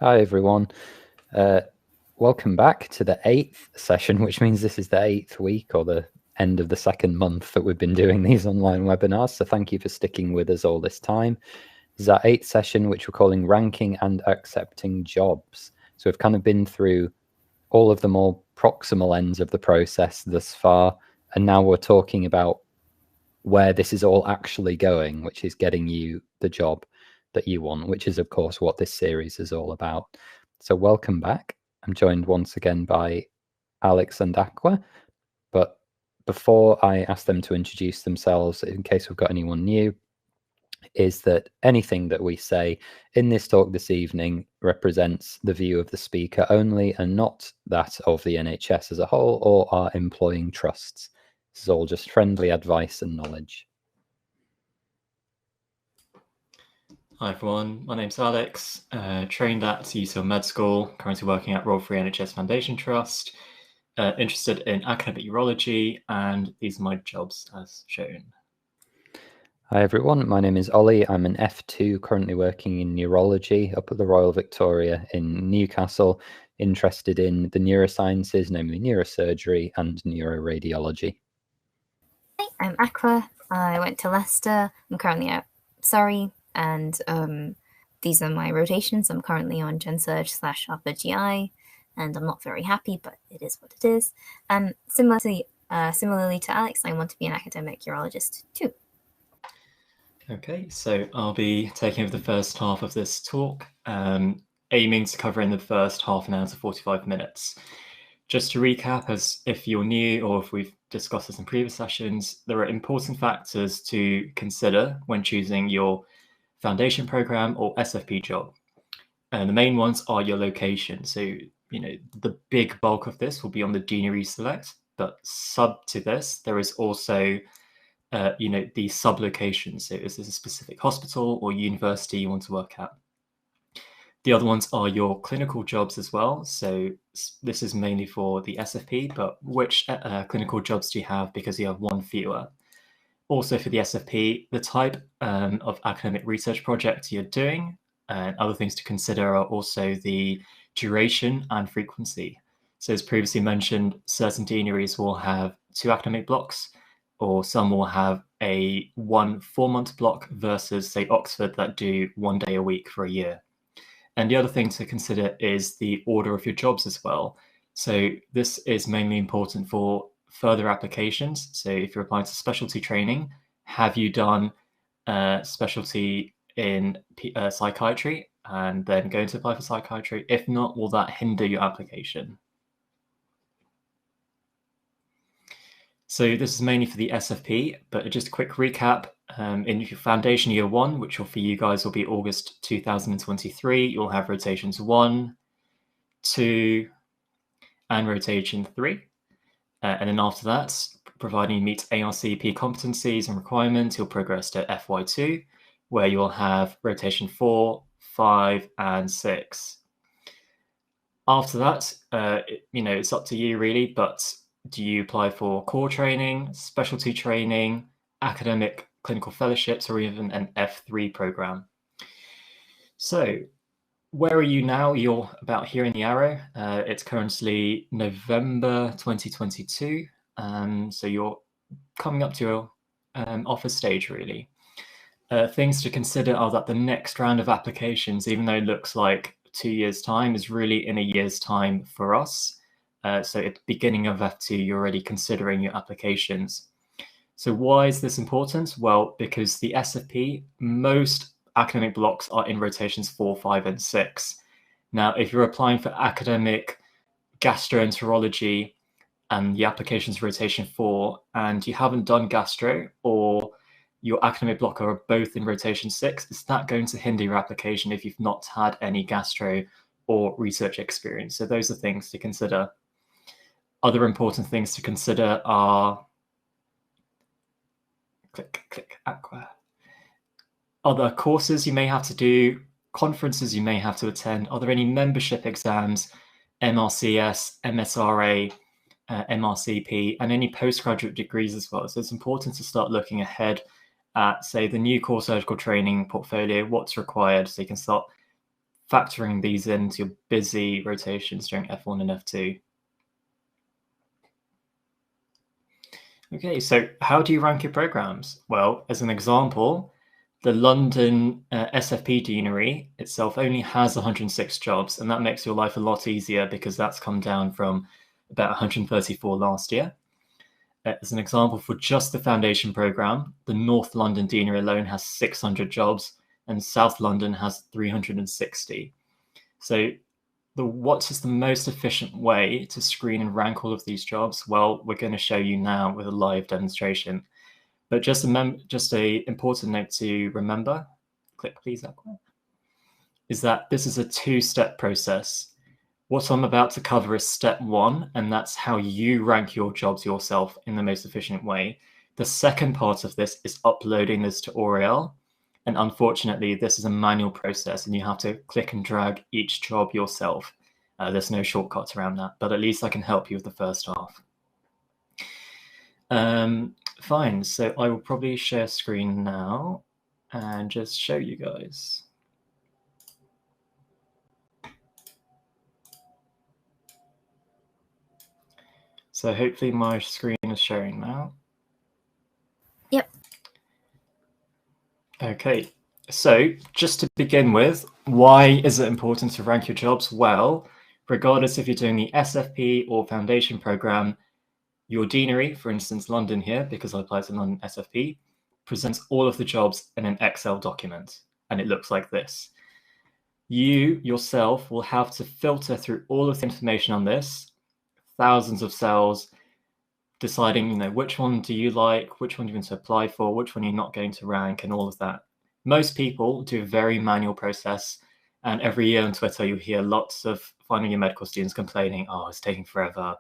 Hi everyone. Welcome back to the 8th session, which means this is the 8th week or the end of the second month that we've been doing these online webinars. So thank you for sticking with us all this time. This is our 8th session, which we're calling Ranking and Accepting Jobs. So we've kind of been through all of the more proximal ends of the process thus far. And now we're talking about where this is all actually going, which is getting you the job that you want, which is, of course, what this series is all about. So welcome back. I'm joined once again by Alex and Aqua. But before I ask them to introduce themselves, in case we've got anyone new, is that anything that we say in this talk this evening represents the view of the speaker only and not that of the NHS as a whole or our employing trusts. This is all just friendly advice and knowledge. Hi everyone, my name's Alex, trained at UCL Med School, currently working at Royal Free NHS Foundation Trust, interested in academic urology, and these are my jobs as shown. Hi everyone, my name is Ollie. I'm an F2 currently working in neurology up at the Royal Victoria in Newcastle, interested in the neurosciences, namely neurosurgery and neuroradiology. Hi, I'm Aqua. I went to Leicester. I'm currently at Surrey, and these are my rotations. I'm currently on Gen Surg / Upper GI, and I'm not very happy, but it is what it is. Similarly to Alex, I want to be an academic urologist too. Okay, so I'll be taking over the first half of this talk, aiming to cover in the first half an hour to 45 minutes. Just to recap, as if you're new or if we've discussed this in previous sessions, there are important factors to consider when choosing your foundation program or SFP job. And the main ones are your location. So, the big bulk of this will be on the deanery select, but sub to this, there is also the sub-locations. So is this a specific hospital or university you want to work at? The other ones are your clinical jobs as well. So this is mainly for the SFP, but which clinical jobs do you have because you have one fewer? Also for the SFP, the type of academic research project you're doing, and other things to consider are also the duration and frequency. So as previously mentioned, certain deaneries will have 2 academic blocks, or some will have a 1 4-month block versus, say, Oxford that do 1 day a week for a year. And the other thing to consider is the order of your jobs as well. So this is mainly important for further applications. So if you're applying to specialty training, have you done specialty in psychiatry and then going to apply for psychiatry? If not, will that hinder your application? So this is mainly for the SFP, but just a quick recap. In your foundation year 1, which for you guys will be August 2023, you'll have rotations 1, 2, and rotation 3. And then after that, providing you meet ARCP competencies and requirements, you'll progress to FY2, where you'll have rotation 4, 5, and 6. After that, it's up to you really, but do you apply for core training, specialty training, academic clinical fellowships, or even an F3 program? So where are you now? You're about here in the arrow. It's currently November 2022. So you're coming up to your offer stage, really. Things to consider are that the next round of applications, even though it looks like 2 years' time, is really in a year's time for us. So at the beginning of F2, you're already considering your applications. So why is this important? Well, because the SFP, most academic blocks are in rotations 4, 5, and 6. Now, if you're applying for academic gastroenterology and the application's rotation 4, and you haven't done gastro, or your academic block are both in rotation 6, is that going to hinder your application if you've not had any gastro or research experience? So those are things to consider. Other important things to consider are click Aqua. Other courses you may have to do, conferences you may have to attend. Are there any membership exams, MRCS, MSRA, MRCP, and any postgraduate degrees as well? So it's important to start looking ahead at, say, the new core surgical training portfolio, what's required, so you can start factoring these into your busy rotations during F1 and F2. Okay, so how do you rank your programs? Well, as an example, the London SFP deanery itself only has 106 jobs, and that makes your life a lot easier because that's come down from about 134 last year. As an example, for just the foundation program, the North London deanery alone has 600 jobs, and South London has 360. So what is the most efficient way to screen and rank all of these jobs? Well, we're going to show you now with a live demonstration. But just a important note to remember, click please, Aqua, is that this is a two-step process. What I'm about to cover is step one, and that's how you rank your jobs yourself in the most efficient way. The second part of this is uploading this to Oriel. And unfortunately, this is a manual process and you have to click and drag each job yourself. There's no shortcuts around that, but at least I can help you with the first half. Fine, so I will probably share screen now and just show you guys. So hopefully my screen is sharing now. Yep. Okay, so just to begin with, why is it important to rank your jobs? Well, regardless if you're doing the SFP or foundation program, your deanery, for instance, London here, because I applied to London SFP, presents all of the jobs in an Excel document, and it looks like this. You yourself will have to filter through all of the information on this, thousands of cells, deciding, which one do you like, which one do you want to apply for, which one you're not going to rank, and all of that. Most people do a very manual process, and every year on Twitter you hear lots of final year medical students complaining, oh, it's taking forever,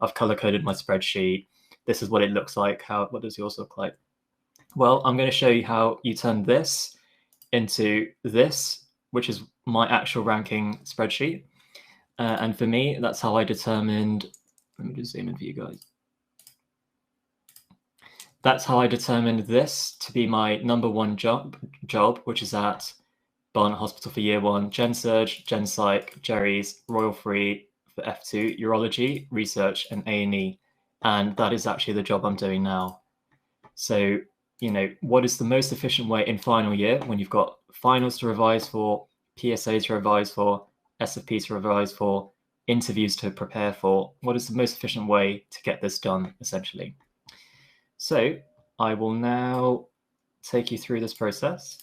I've color-coded my spreadsheet, this is what it looks like, what does yours look like? Well, I'm going to show you how you turn this into this, which is my actual ranking spreadsheet. And for me, that's how I determined, let me just zoom in for you guys. That's how I determined this to be my number one job, which is at Barnet Hospital for year one, Gen Surg, Gen Psych, Jerry's, Royal Free for F2, Urology, Research, and A&E. And that is actually the job I'm doing now. So, what is the most efficient way in final year when you've got finals to revise for, PSA to revise for, SFP to revise for, interviews to prepare for? What is the most efficient way to get this done, essentially? So I will now take you through this process.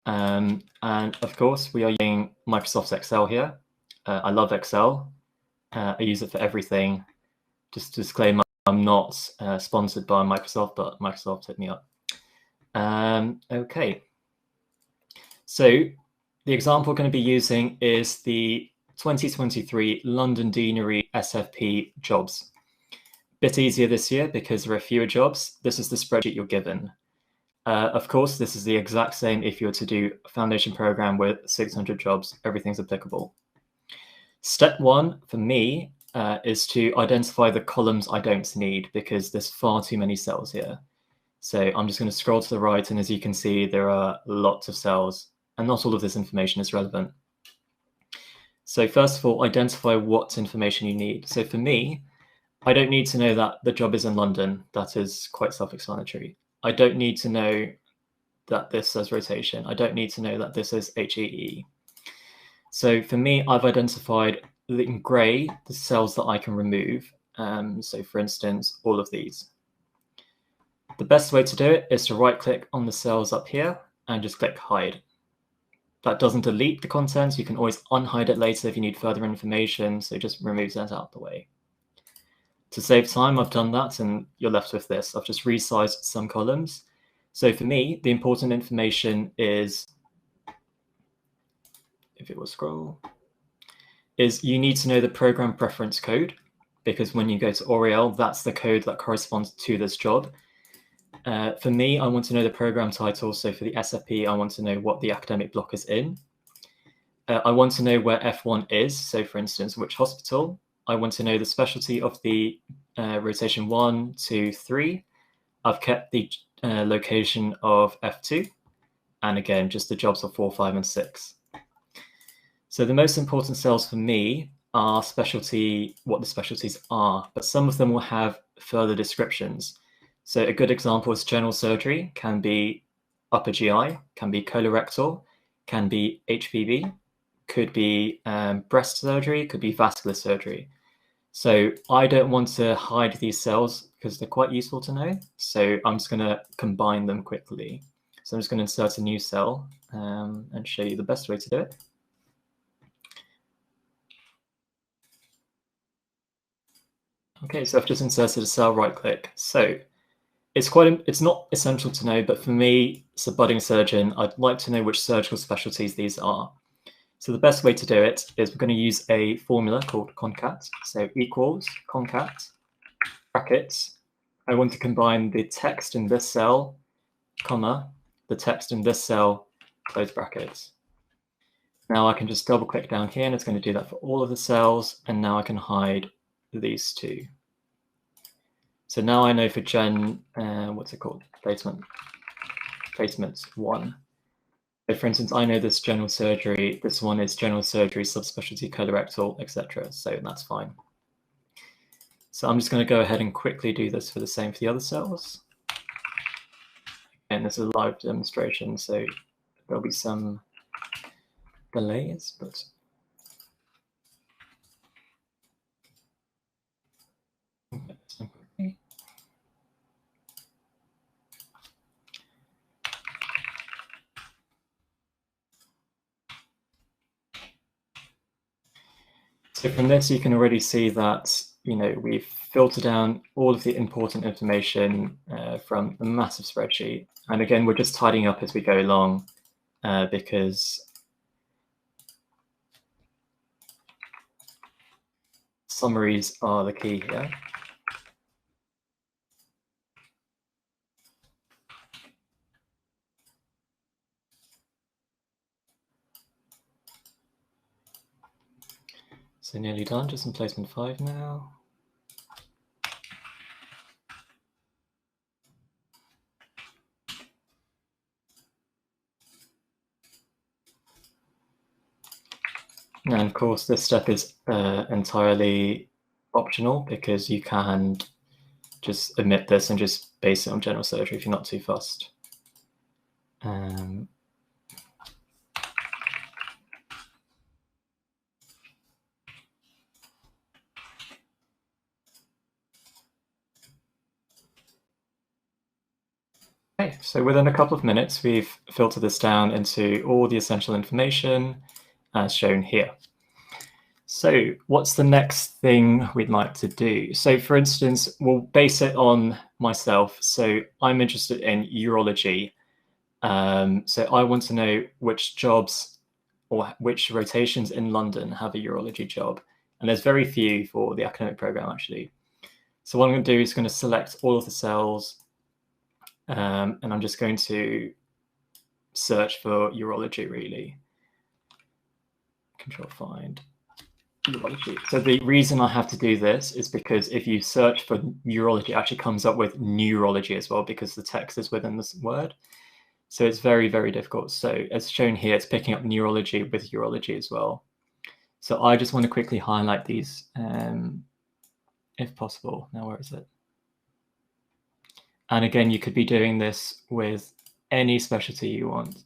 And of course, we are using Microsoft Excel here. I love Excel. I use it for everything. Just to disclaim, I'm not sponsored by Microsoft, but Microsoft hit me up. Okay. So the example we're going to be using is the 2023 London Deanery SFP jobs. Bit easier this year because there are fewer jobs. This is the spreadsheet you're given. Of course, this is the exact same if you were to do a foundation program with 600 jobs, everything's applicable. Step one for me is to identify the columns I don't need because there's far too many cells here. So I'm just going to scroll to the right, and as you can see, there are lots of cells, and not all of this information is relevant. So first of all, identify what information you need. So for me, I don't need to know that the job is in London. That is quite self-explanatory. I don't need to know that this says rotation. I don't need to know that this is HEE. So for me, I've identified in gray the cells that I can remove. So for instance, all of these. The best way to do it is to right-click on the cells up here and just click hide. That doesn't delete the contents. You can always unhide it later if you need further information. So just remove that out of the way. To save time, I've done that, and you're left with this. I've just resized some columns. So for me, the important information is, if it will scroll, is you need to know the program preference code, because when you go to Oriel, that's the code that corresponds to this job. For me, I want to know the program title. So for the SFP, I want to know what the academic block is in. I want to know where F1 is. So for instance, which hospital. I want to know the specialty of the rotation 1, 2, 3. I've kept the location of F2. And again, just the jobs of 4, 5, and 6. So the most important cells for me are what the specialties are, but some of them will have further descriptions. So a good example is general surgery, can be upper GI, can be colorectal, can be HPV, could be breast surgery, could be vascular surgery. So I don't want to hide these cells because they're quite useful to know. So I'm just going to combine them quickly. So I'm just going to insert a new cell and show you the best way to do it. Okay, so I've just inserted a cell, right click. So it's not essential to know, but for me, as a budding surgeon, I'd like to know which surgical specialties these are. So the best way to do it is we're going to use a formula called concat. So equals concat, brackets. I want to combine the text in this cell, comma, the text in this cell, close brackets. Now I can just double click down here and it's going to do that for all of the cells. And now I can hide these two. So now I know for what's it called? Placements 1. So for instance, I know this general surgery, this one is general surgery, subspecialty colorectal, etc. So that's fine. So I'm just going to go ahead and quickly do this for the same for the other cells. And this is a live demonstration, so there'll be some delays, but so from this, you can already see that, we've filtered down all of the important information from a massive spreadsheet. And again, we're just tidying up as we go along because summaries are the key here. So nearly done, just in placement 5 now. And of course, this step is entirely optional because you can just omit this and just base it on general surgery if you're not too fussed. Okay, so within a couple of minutes, we've filtered this down into all the essential information as shown here. So what's the next thing we'd like to do? So for instance, we'll base it on myself. So I'm interested in urology. So I want to know which jobs or which rotations in London have a urology job. And there's very few for the academic program, actually. So what I'm going to do is going to select all of the cells. And I'm just going to search for urology, really. Control find urology. So the reason I have to do this is because if you search for urology, it actually comes up with neurology as well, because the text is within this word. So it's very, very difficult. So as shown here, it's picking up neurology with urology as well. So I just want to quickly highlight these if possible. Now, where is it? And again, you could be doing this with any specialty you want.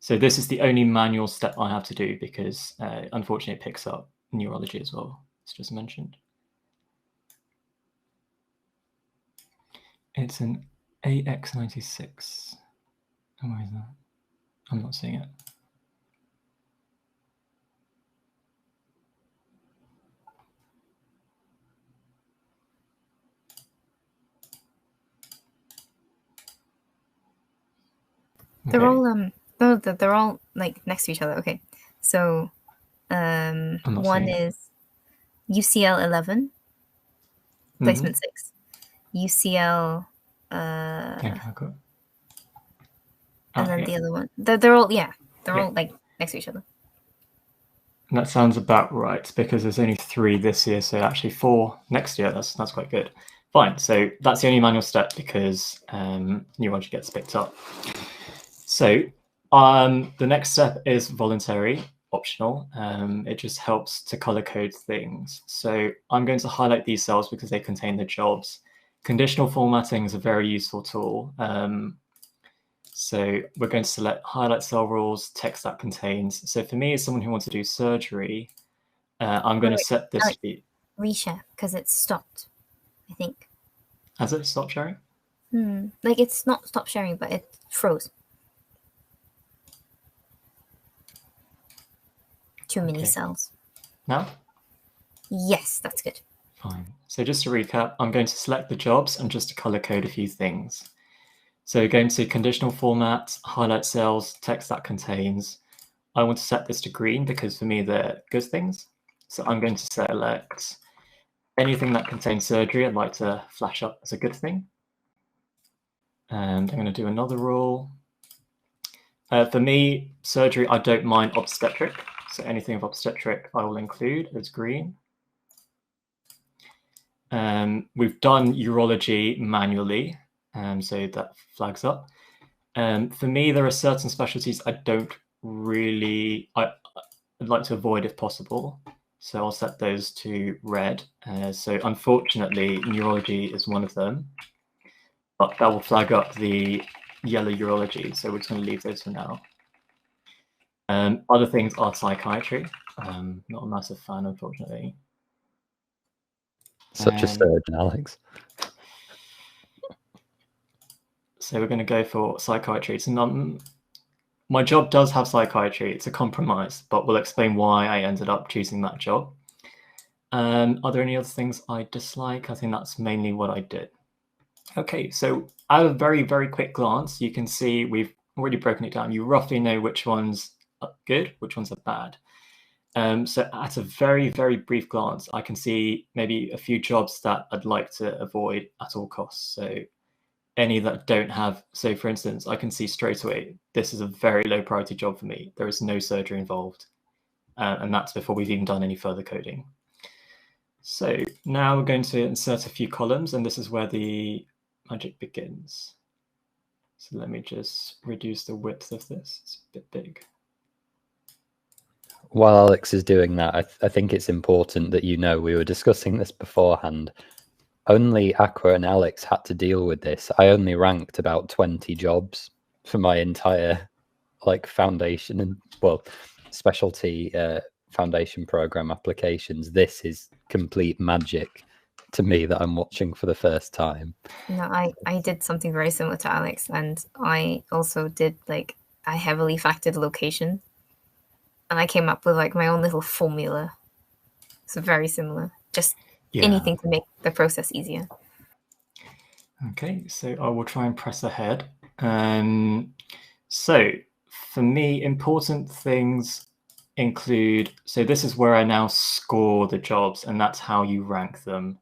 So this is the only manual step I have to do because unfortunately it picks up neurology as well, as just mentioned. It's an AX96. Oh, where is that? I'm not seeing it. They're all they're all like next to each other. Okay, so one is UCL 11, placement 6, UCL and then the other one. They're all all like next to each other. And that sounds about right because there's only 3 this year, so actually 4 next year. That's quite good. Fine. So that's the only manual step because neurology gets picked up. So the next step is voluntary optional. It just helps to color code things. So I'm going to highlight these cells because they contain the jobs. Conditional formatting is a very useful tool. So we're going to select highlight cell rules, text that contains. So for me, as someone who wants to do surgery, I'm going to set this. Reshare, because it's stopped, I think. Has it stopped sharing? Like it's not stopped sharing, but it froze. Too many cells. Now? Yes, that's good. Fine. So just to recap, I'm going to select the jobs and just to color code a few things. So going to conditional format, highlight cells, text that contains. I want to set this to green because for me they're good things. So I'm going to select anything that contains surgery. I'd like to flash up as a good thing. And I'm going to do another rule. For me, surgery, I don't mind obstetric. So anything of obstetric I will include as green. We've done urology manually, so that flags up. For me, there are certain specialties I don't really, I'd like to avoid if possible. So I'll set those to red. So unfortunately, neurology is one of them, but that will flag up the yellow urology. So we're just going to leave those for now. Other things are psychiatry. Not a massive fan, unfortunately. Such a surgeon, Alex. So we're going to go for psychiatry. It's my job does have psychiatry. It's a compromise, but we'll explain why I ended up choosing that job. Are there any other things I dislike? I think that's mainly what I did. Okay, so at a very, very quick glance, you can see we've already broken it down. You roughly know which ones are good, which ones are bad. So at a very, very brief glance, I can see maybe a few jobs that I'd like to avoid at all costs. So any that don't have, so for instance, I can see straight away, this is a very low priority job for me. There is no surgery involved. And that's before we've even done any further coding. So now we're going to insert a few columns, and this is where the magic begins. So let me just reduce the width of this. It's a bit big. While Alex is doing that, I think it's important that you know we were discussing this beforehand. Only Aqua and Alex had to deal with this. I only ranked about 20 jobs for my entire foundation and specialty foundation program applications. This is complete magic to me that I'm watching for the first time. No, I did something very similar to Alex, and I also did I heavily factored location, and I came up with my own little formula. So very similar, just anything to make the process easier. Okay, so I will try and press ahead. So for me, important things include, so this is where I now score the jobs, and that's how you rank them.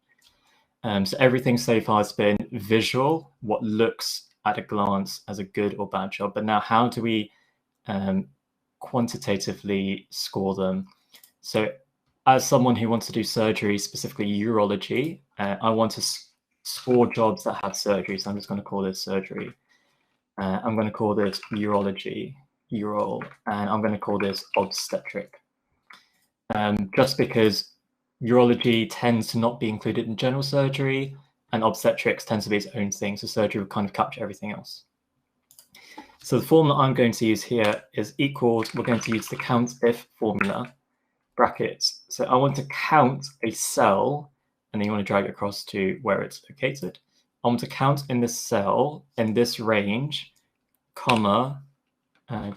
So everything so far has been visual, what looks at a glance as a good or bad job. But now how do we quantitatively score them? So as someone who wants to do surgery, specifically urology, I want to score jobs that have surgery. So I'm just going to call this surgery. I'm going to call this urology, ural, and I'm going to call this obstetric. Just because urology tends to not be included in general surgery, and obstetrics tends to be its own thing. So surgery will kind of capture everything else. So the formula I'm going to use here is equals, we're going to use the count if formula, brackets. So I want to count a cell, and then you want to drag it across to where it's located. I want to count in this cell, in this range, comma,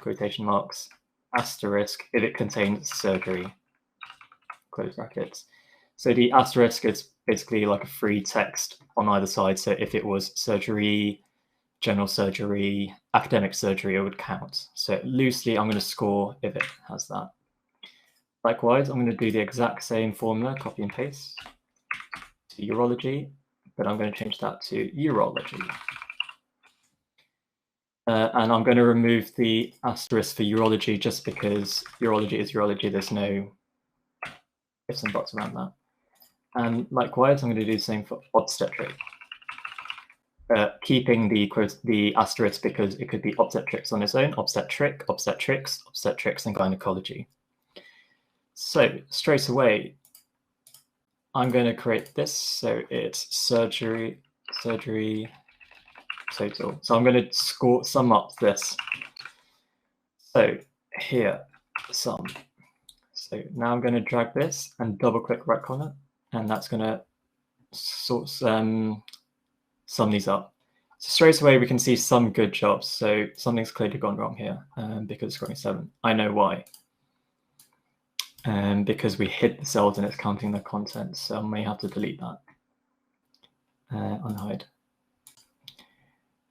quotation marks, asterisk, if it contains surgery, close brackets. So the asterisk is basically like a free text on either side. So if it was surgery, general surgery, academic surgery, it would count. So loosely, I'm going to score if it has that. Likewise, I'm going to do the exact same formula, copy and paste to urology, but I'm going to change that to urology. And I'm going to remove the asterisk for urology just because urology is urology. There's no ifs and buts around that. And likewise, I'm going to do the same for obstetric. Keeping the asterisk because it could be obstetrics on its own, obstetric, obstetrics, obstetrics, and gynecology. So straight away, I'm going to create this. So it's surgery total. So I'm going to sum up this. So here, sum. So now I'm going to drag this and double click right on it, and that's going to sum these up. So straight away we can see some good jobs. So something's clearly gone wrong here because it's scoring 7. I know why. Because we hid the cells and it's counting the content, so I may have to delete that. Unhide.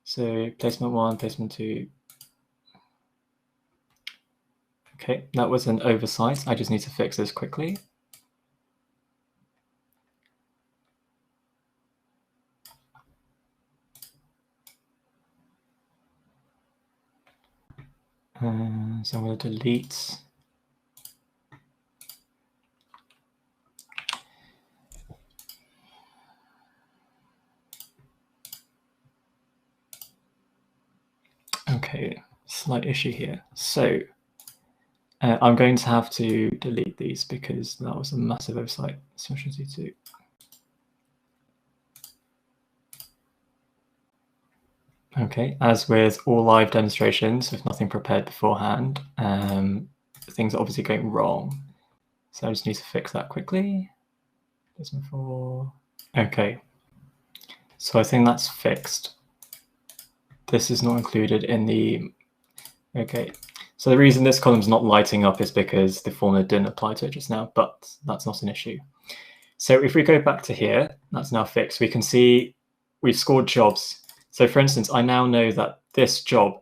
So placement 1, placement 2. Okay, that was an oversight. I just need to fix this quickly. So I'm going to delete. Okay, slight issue here. So I'm going to have to delete these because that was a massive oversight. Specialty 2. Okay, as with all live demonstrations, with nothing prepared beforehand, things are obviously going wrong. So I just need to fix that quickly. Okay, so I think that's fixed. This is not included in the, okay. So the reason this column's not lighting up is because the formula didn't apply to it just now, but that's not an issue. So if we go back to here, that's now fixed. We can see we've scored jobs. So for instance, I now know that this job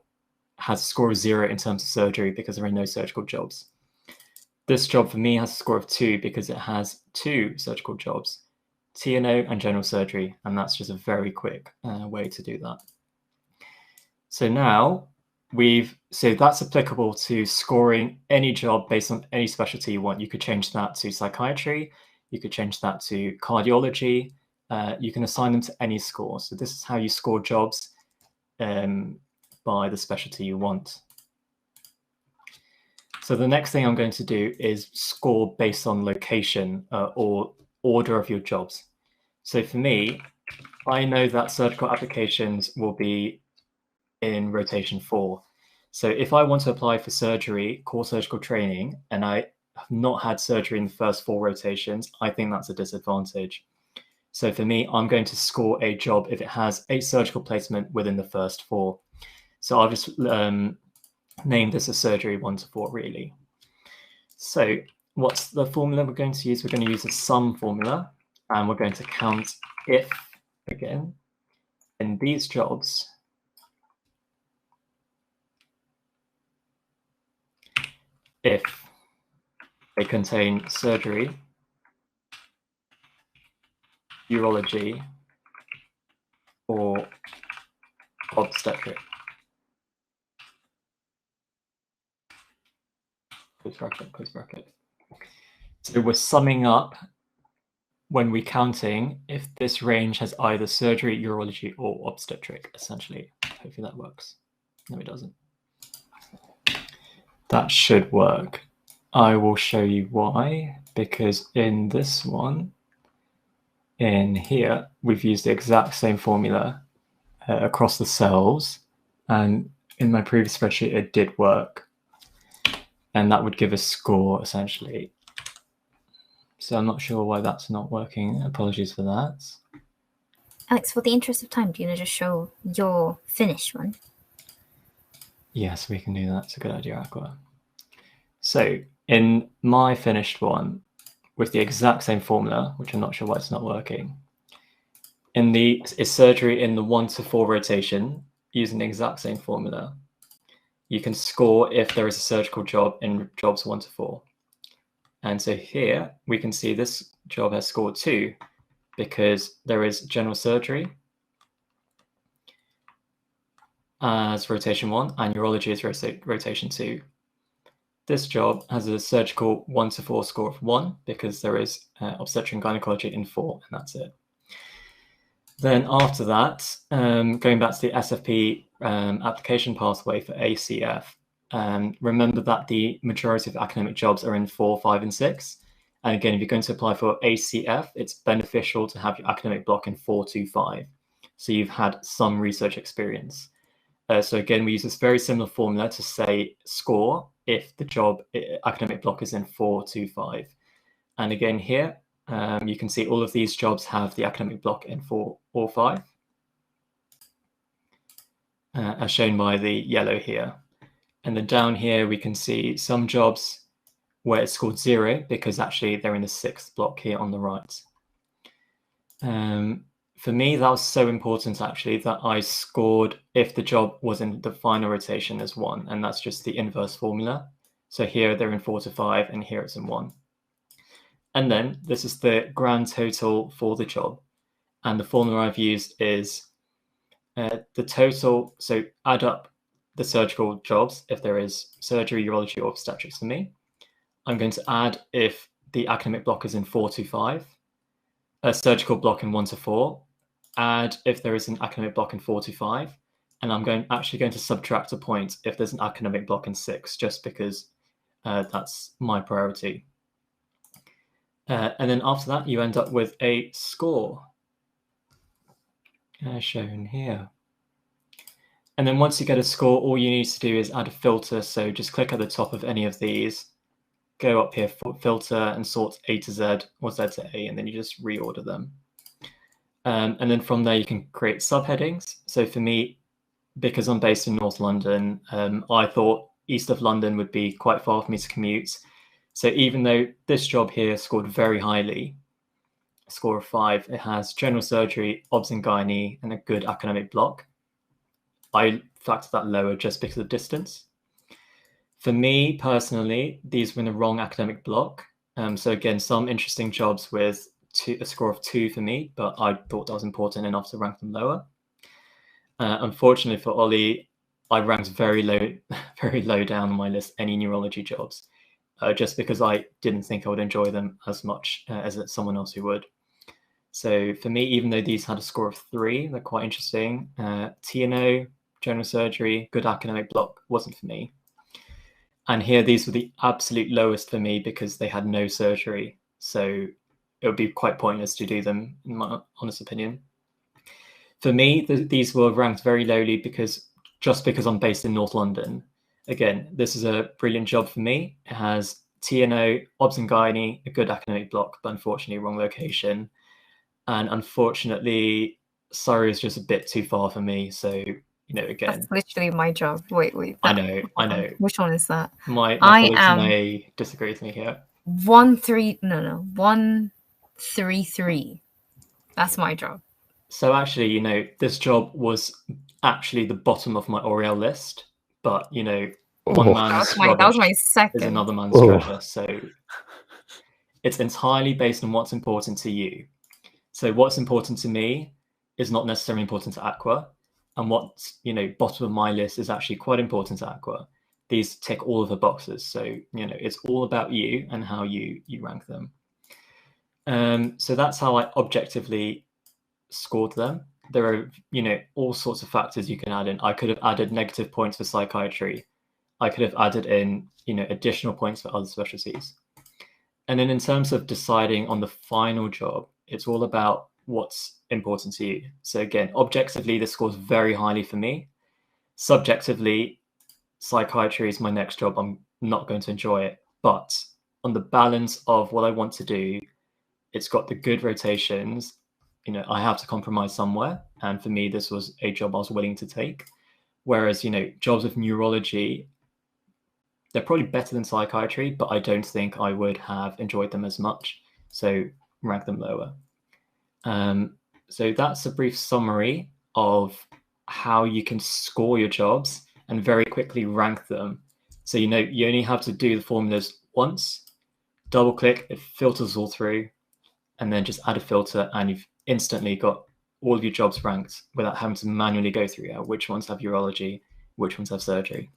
has a score of 0 in terms of surgery because there are no surgical jobs. This job for me has a score of 2 because it has 2 surgical jobs, TNO and general surgery, and that's just a very quick way to do that. So now so that's applicable to scoring any job based on any specialty you want. You could change that to psychiatry, you could change that to cardiology, you can assign them to any score. So this is how you score jobs by the specialty you want. So the next thing I'm going to do is score based on location or order of your jobs. So for me, I know that surgical applications will be in rotation 4. So if I want to apply for surgery, core surgical training, and I have not had surgery in the first 4 rotations, I think that's a disadvantage. So for me, I'm going to score a job if it has a surgical placement within the first 4. So I'll just name this a surgery 1 to 4, really. So what's the formula we're going to use? We're going to use a sum formula, and we're going to count if, again, in these jobs, if they contain surgery, urology, or obstetric. Close bracket, close bracket. So we're summing up when we're counting if this range has either surgery, urology, or obstetric, essentially. Hopefully that works. No, it doesn't. That should work. I will show you why, because in this one, in here, we've used the exact same formula across the cells, and in my previous spreadsheet, it did work. And that would give a score, essentially. So I'm not sure why that's not working. Apologies for that. Alex, for the interest of time, do you want to just show your finished one? Yes, we can do that. It's a good idea, Aqua. So in my finished one, with the exact same formula, which I'm not sure why it's not working, is surgery in the 1 to 4 rotation, using the exact same formula, you can score if there is a surgical job in jobs 1 to 4. And so here we can see this job has scored 2 because there is general surgery as rotation 1 and urology as rotation 2. This job has a surgical 1 to 4 score of 1 because there is obstetric and gynecology in 4, and that's it. Then after that, going back to the SFP application pathway for ACF, remember that the majority of academic jobs are in 4, 5, and 6. And again, if you're going to apply for ACF, it's beneficial to have your academic block in 4, 2, 5. So you've had some research experience. So again, we use this very similar formula to say score if the job academic block is in 4, 2, 5. And again here, you can see all of these jobs have the academic block in 4 or 5, as shown by the yellow here. And then down here, we can see some jobs where it's scored 0 because actually they're in the 6th block here on the right. For me, that was so important actually that I scored if the job was in the final rotation as 1, and that's just the inverse formula. So here they're in 4 to 5 and here it's in 1. And then this is the grand total for the job. And the formula I've used is the total, so add up the surgical jobs if there is surgery, urology, or obstetrics for me. I'm going to add if the academic block is in 4 to 5, a surgical block in 1 to 4, add if there is an academic block in 4 to 5, and I'm actually going to subtract a point if there's an academic block in 6, just because that's my priority. And then after that, you end up with a score, shown here. And then once you get a score, all you need to do is add a filter. So just click at the top of any of these, go up here, filter, and sort A to Z or Z to A, and then you just reorder them. And then from there, you can create subheadings. So for me, because I'm based in North London, I thought east of London would be quite far for me to commute. So even though this job here scored very highly, a score of 5, it has general surgery, obs and gynae, and a good academic block, I factored that lower just because of distance. For me personally, these were in the wrong academic block. So again, some interesting jobs with a score of 2 for me, but I thought that was important enough to rank them lower. Unfortunately for Ollie, I ranked very low down on my list any neurology jobs, just because I didn't think I would enjoy them as much as someone else who would. So for me, even though these had a score of 3, they're quite interesting. TNO, general surgery, good academic block wasn't for me. And here, these were the absolute lowest for me because they had no surgery. So it would be quite pointless to do them, in my honest opinion. For me, these were ranked very lowly because I'm based in North London. Again, this is a brilliant job for me. It has TNO, obs and gynae, a good academic block, but unfortunately wrong location. And unfortunately, Surrey is just a bit too far for me. So, again, that's literally my job. Wait. I know. Which one is that? My colleagues may disagree with me here. 133. That's my job. So actually, this job was actually the bottom of my Oriel list, but one man's that was my second. is another man's treasure. So it's entirely based on what's important to you. So what's important to me is not necessarily important to Aqua, and what's bottom of my list is actually quite important to Aqua. These tick all of the boxes, so it's all about you and how you rank them. So that's how I objectively scored them. There are all sorts of factors you can add in. I could have added negative points for psychiatry. I could have added in additional points for other specialties. And then in terms of deciding on the final job, it's all about what's important to you. So again, objectively, this scores very highly for me. Subjectively, psychiatry is my next job. I'm not going to enjoy it. But on the balance of what I want to do, it's got the good rotations. I have to compromise somewhere. And for me, this was a job I was willing to take. Whereas, jobs with neurology, they're probably better than psychiatry, but I don't think I would have enjoyed them as much. So rank them lower. So that's a brief summary of how you can score your jobs and very quickly rank them. So you only have to do the formulas once, double click, it filters all through, and then just add a filter and you've instantly got all of your jobs ranked without having to manually go through which ones have urology, which ones have surgery.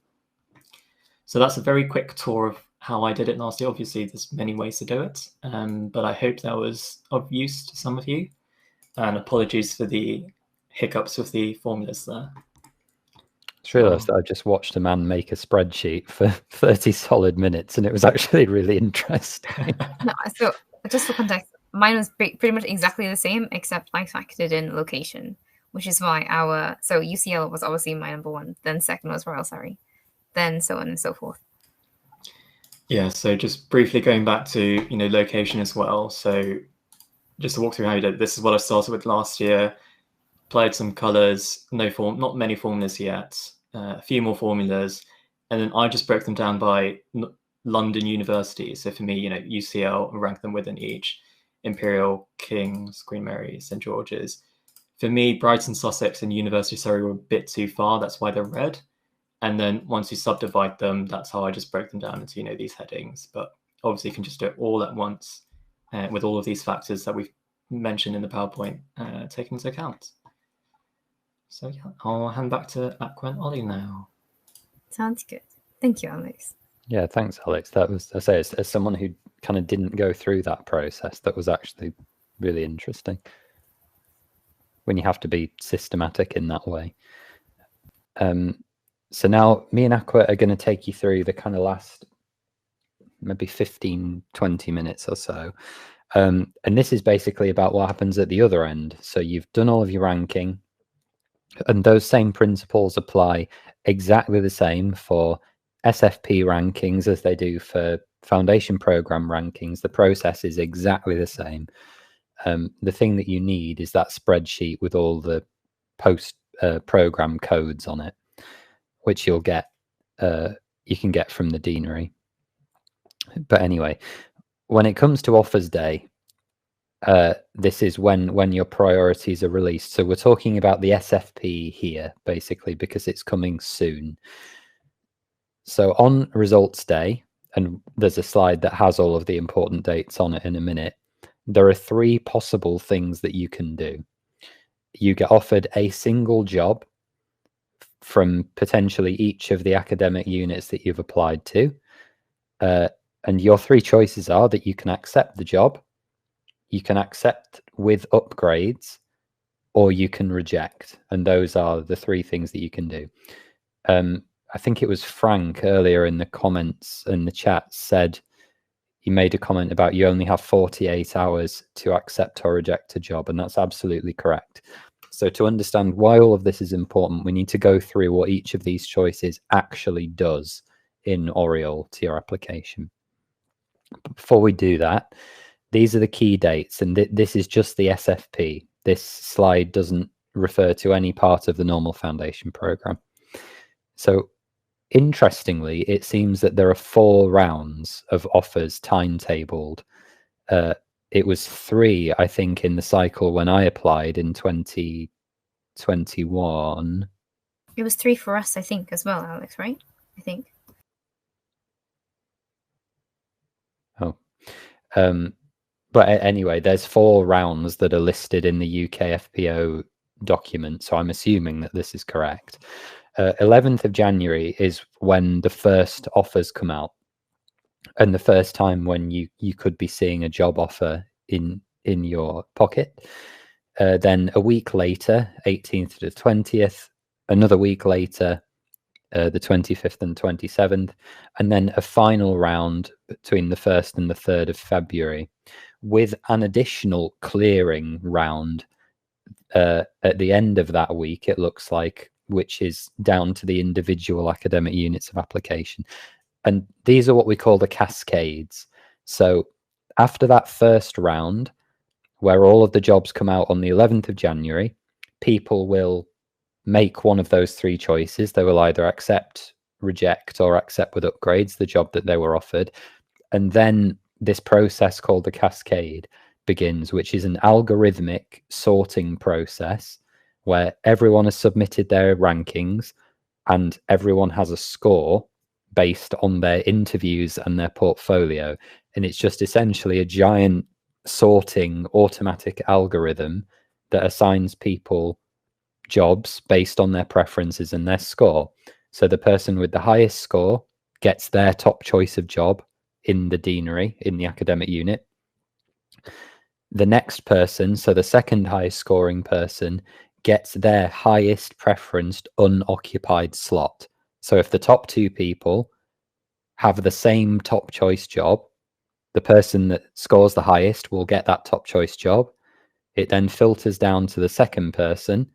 So that's a very quick tour of how I did it last year. Obviously, there's many ways to do it, but I hope that was of use to some of you. And apologies for the hiccups with the formulas there. Just realised that I just watched a man make a spreadsheet for 30 solid minutes, and it was actually really interesting. No, so just for context, mine was pretty much exactly the same, except I factored in location, which is why so UCL was obviously my number one, then second was Royal Surrey, then so on and so forth. Yeah, so just briefly going back to, location as well. So just to walk through how you did, this is what I started with last year. Applied some colours, not many formulas yet, a few more formulas, and then I just broke them down by London universities. So for me, UCL, rank them within each: Imperial, King's, Queen Mary, St George's. For me, Brighton, Sussex, and University of Surrey were a bit too far. That's why they're red. And then once you subdivide them, that's how I just broke them down into these headings. But obviously, you can just do it all at once with all of these factors that we've mentioned in the PowerPoint taken into account. So yeah, I'll hand back to Aqua and Ollie now. Sounds good. Thank you, Alex. Yeah, thanks, Alex. That was, I say, as someone who kind of didn't go through that process, that was actually really interesting when you have to be systematic in that way. So now me and Aqua are going to take you through the kind of last maybe 15, 20 minutes or so. And this is basically about what happens at the other end. So you've done all of your ranking, and those same principles apply exactly the same for SFP rankings as they do for foundation program rankings. The process is exactly the same. The thing that you need is that spreadsheet with all the post program codes on it, which you can get from the deanery. But anyway, when it comes to offers day, this is when your priorities are released. So we're talking about the SFP here, basically, because it's coming soon. So on results day, and there's a slide that has all of the important dates on it in a minute, there are 3 possible things that you can do. You get offered a single job from potentially each of the academic units that you've applied to. And your 3 choices are that you can accept the job, you can accept with upgrades, or you can reject. And those are the 3 things that you can do. I think it was Frank earlier in the comments in the chat said, he made a comment about you only have 48 hours to accept or reject a job. And that's absolutely correct. So to understand why all of this is important, we need to go through what each of these choices actually does in Oriole to your application. But before we do that, these are the key dates, and this is just the SFP. This slide doesn't refer to any part of the normal foundation program. So interestingly, it seems that there are 4 rounds of offers timetabled. It was 3, I think, in the cycle when I applied in 2021. It was 3 for us, I think, as well, Alex, right? I think. Oh. But anyway, there's 4 rounds that are listed in the UKFPO document, so I'm assuming that this is correct. 11th of January is when the first offers come out, and the first time when you could be seeing a job offer in your pocket. Then a week later, 18th to the 20th, another week later, the 25th and 27th, and then a final round between the 1st and the 3rd of February, with an additional clearing round at the end of that week, it looks like, which is down to the individual academic units of application. And these are what we call the cascades. So after that first round, where all of the jobs come out on the 11th of January, people will make one of those 3 choices. They will either accept, reject, or accept with upgrades the job that they were offered. And then this process called the cascade begins, which is an algorithmic sorting process where everyone has submitted their rankings and everyone has a score based on their interviews and their portfolio. And it's just essentially a giant sorting automatic algorithm that assigns people jobs based on their preferences and their score. So the person with the highest score gets their top choice of job in the deanery, in the academic unit. The next person, so the second highest scoring person, gets their highest preferenced unoccupied slot. So if the top 2 people have the same top choice job, the person that scores the highest will get that top choice job. It then filters down to the second person,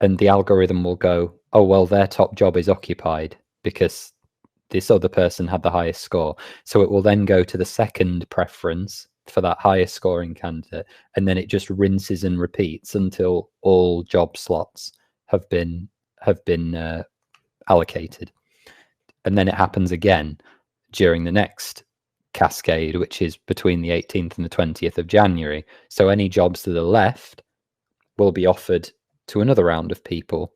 and the algorithm will go, oh, well, their top job is occupied because this other person had the highest score. So it will then go to the second preference for that highest scoring candidate, and then it just rinses and repeats until all job slots have been allocated. And then it happens again during the next cascade, which is between the 18th and the 20th of January. So any jobs to the left will be offered to another round of people,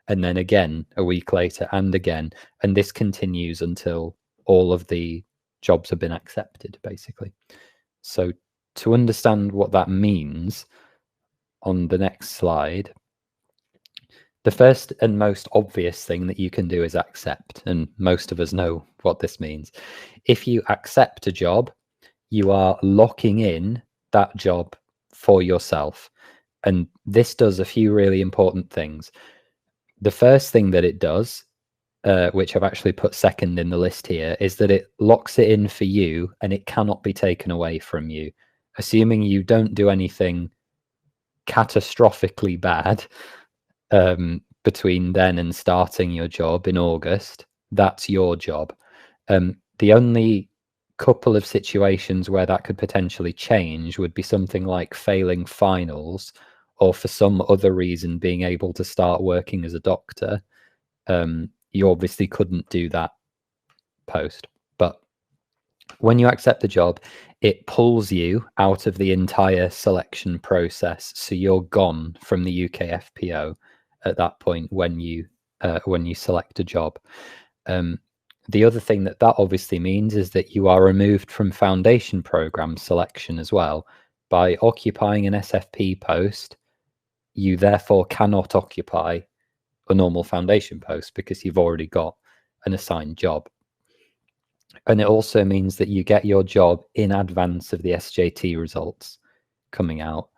and then again a week later, and again, and this continues until all of the jobs have been accepted, basically. So to understand what that means, on the next slide, the first and most obvious thing that you can do is accept, and most of us know what this means. If you accept a job, you are locking in that job for yourself. And this does a few really important things. The first thing that it does, which I've actually put second in the list here, is that it locks it in for you and it cannot be taken away from you. Assuming you don't do anything catastrophically bad between then and starting your job in August, that's your job. The only couple of situations where that could potentially change would be something like failing finals, or for some other reason being able to start working as a doctor. You obviously couldn't do that post. But when you accept the job, it pulls you out of the entire selection process. So you're gone from the UKFPO at that point when you select a job. The other thing that obviously means is that you are removed from foundation program selection as well. By occupying an SFP post, you therefore cannot occupy a normal foundation post because you've already got an assigned job. And it also means that you get your job in advance of the SJT results coming out.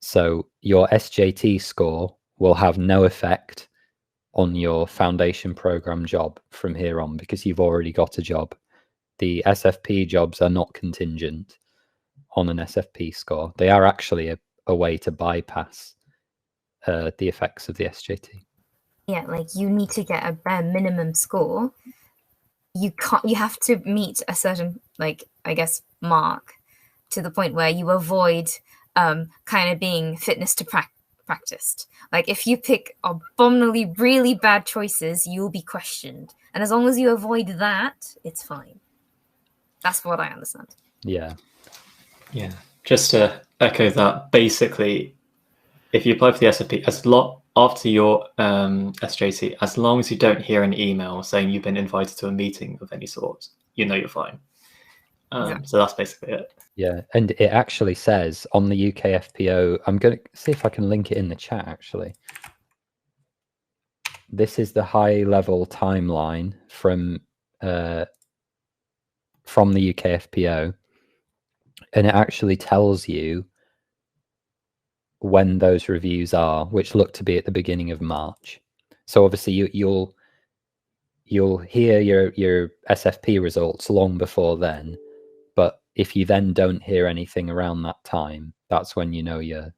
So your SJT score will have no effect on your foundation program job from here on because you've already got a job. The SFP jobs are not contingent on an SFP score. They are actually a way to bypass the effects of the SJT. Yeah, like you need to get a bare minimum score. You have to meet a certain, like, I guess, mark to the point where you avoid kind of being fitness to practiced. Like if you pick abominably really bad choices, you'll be questioned. And as long as you avoid that, it's fine. That's what I understand. Yeah. Yeah. Just to echo that, basically, if you apply for the SFP, after your SJT, as long as you don't hear an email saying you've been invited to a meeting of any sort, you're fine. Exactly. So that's basically it. Yeah, and it actually says on the UKFPO, I'm going to see if I can link it in the chat, actually. This is the high-level timeline from the UKFPO, and it actually tells you when those reviews are, which look to be at the beginning of March. So obviously you'll hear your SFP results long before then, but if you then don't hear anything around that time, that's when you know you're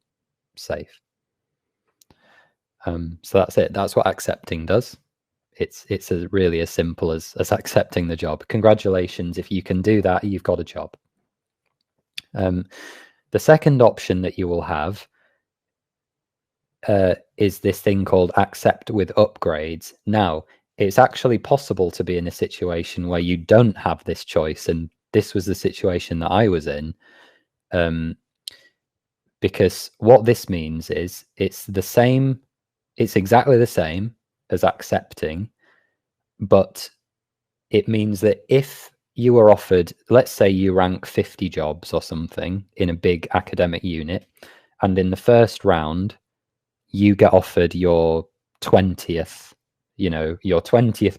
safe. So that's it. That's what accepting does. It's really as simple as accepting the job. Congratulations. If you can do that, you've got a job. The second option that you will have is this thing called accept with upgrades. Now, it's actually possible to be in a situation where you don't have this choice, and this was the situation that I was in, because what this means is it's exactly the same as accepting, but it means that if you were offered, let's say you rank 50 jobs or something in a big academic unit, and in the first round, you get offered your 20th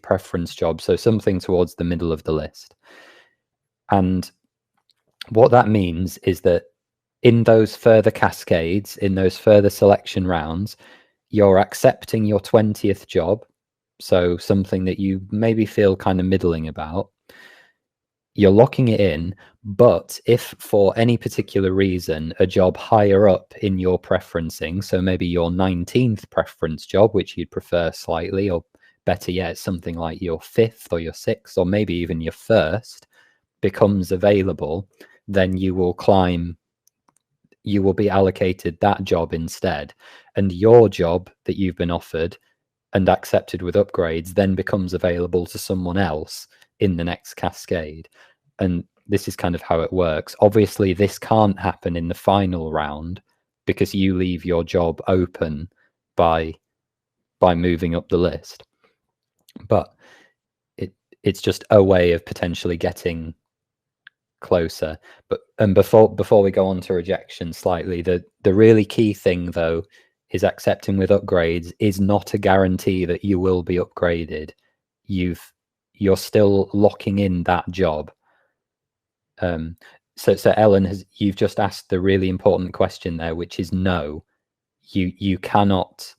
preference job, so something towards the middle of the list. And what that means is that in those further cascades, in those further selection rounds, you're accepting your 20th job, so something that you maybe feel kind of middling about, you're locking it in. But if for any particular reason a job higher up in your preferencing, so maybe your 19th preference job, which you'd prefer slightly, or better yet, something like your 5th or your 6th, or maybe even your 1st, becomes available, then you will be allocated that job instead. And your job that you've been offered and accepted with upgrades then becomes available to someone else in the next cascade. And this is kind of how it works. Obviously, this can't happen in the final round because you leave your job open by moving up the list. But it's just a way of potentially getting closer. And before we go on to rejection slightly, the really key thing though is accepting with upgrades is not a guarantee that you will be upgraded. You're still locking in that job. So Ellen, you've just asked the really important question there, which is no, you cannot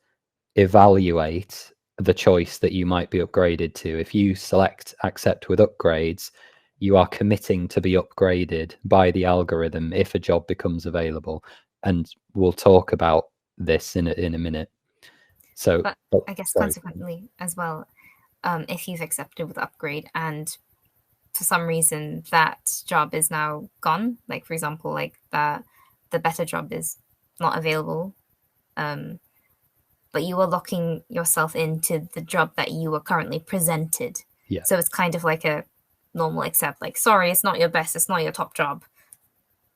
evaluate the choice that you might be upgraded to. If you select accept with upgrades, you are committing to be upgraded by the algorithm if a job becomes available. And we'll talk about this in a minute. So, but I guess consequently as well, if you've accepted with upgrade and for some reason that job is now gone, like for example, like the better job is not available, but you are locking yourself into the job that you were currently presented. Yeah. So it's kind of like a normal accept, like, sorry, it's not your best, it's not your top job.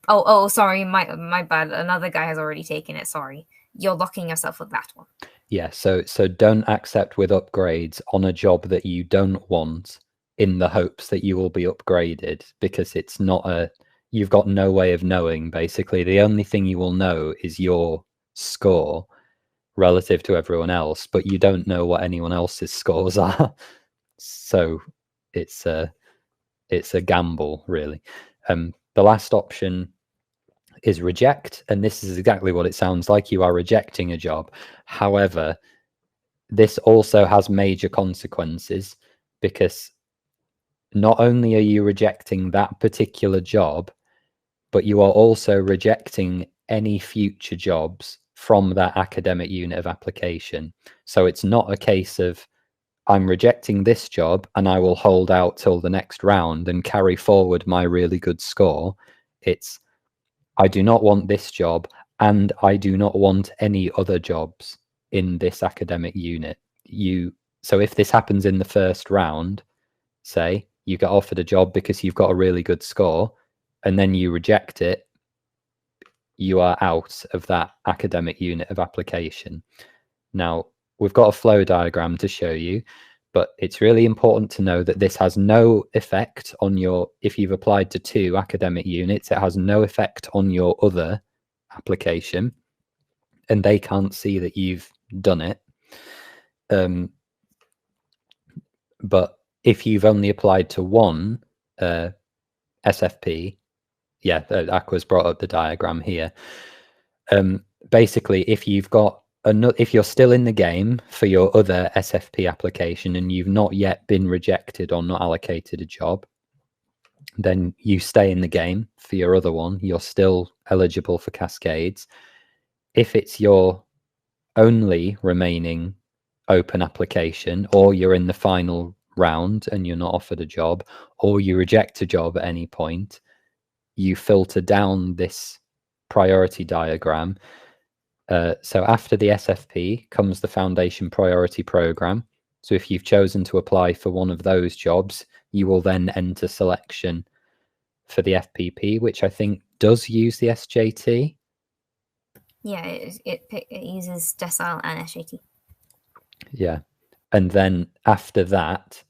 Oh, sorry, my bad. Another guy has already taken it. Sorry. You're locking yourself with that one. Yeah. So don't accept with upgrades on a job that you don't want in the hopes that you will be upgraded, because it's not you've got no way of knowing. Basically, the only thing you will know is your score relative to everyone else, but you don't know what anyone else's scores are. So it's a gamble, really. The last option is reject, and this is exactly what it sounds like. You are rejecting a job. However, this also has major consequences, because not only are you rejecting that particular job, but you are also rejecting any future jobs from that academic unit of application. So it's not a case of I'm rejecting this job and I will hold out till the next round and carry forward my really good score. It's I do not want this job and I do not want any other jobs in this academic unit. So if this happens in the first round, say you get offered a job because you've got a really good score and then you reject it, you are out of that academic unit of application. Now, we've got a flow diagram to show you, but it's really important to know that this has no effect on if you've applied to 2 academic units, it has no effect on your other application, and they can't see that you've done it. But if you've only applied to 1 SFP, yeah, Aqua's brought up the diagram here. Basically, if you're still in the game for your other SFP application and you've not yet been rejected or not allocated a job, then you stay in the game for your other one. You're still eligible for cascades. If it's your only remaining open application, or you're in the final round and you're not offered a job, or you reject a job at any point, you filter down this priority diagram. So after the SFP comes the Foundation Priority Program. So if you've chosen to apply for one of those jobs, you will then enter selection for the FPP, which I think does use the SJT. Yeah, it uses decile and SJT. Yeah. And then after that,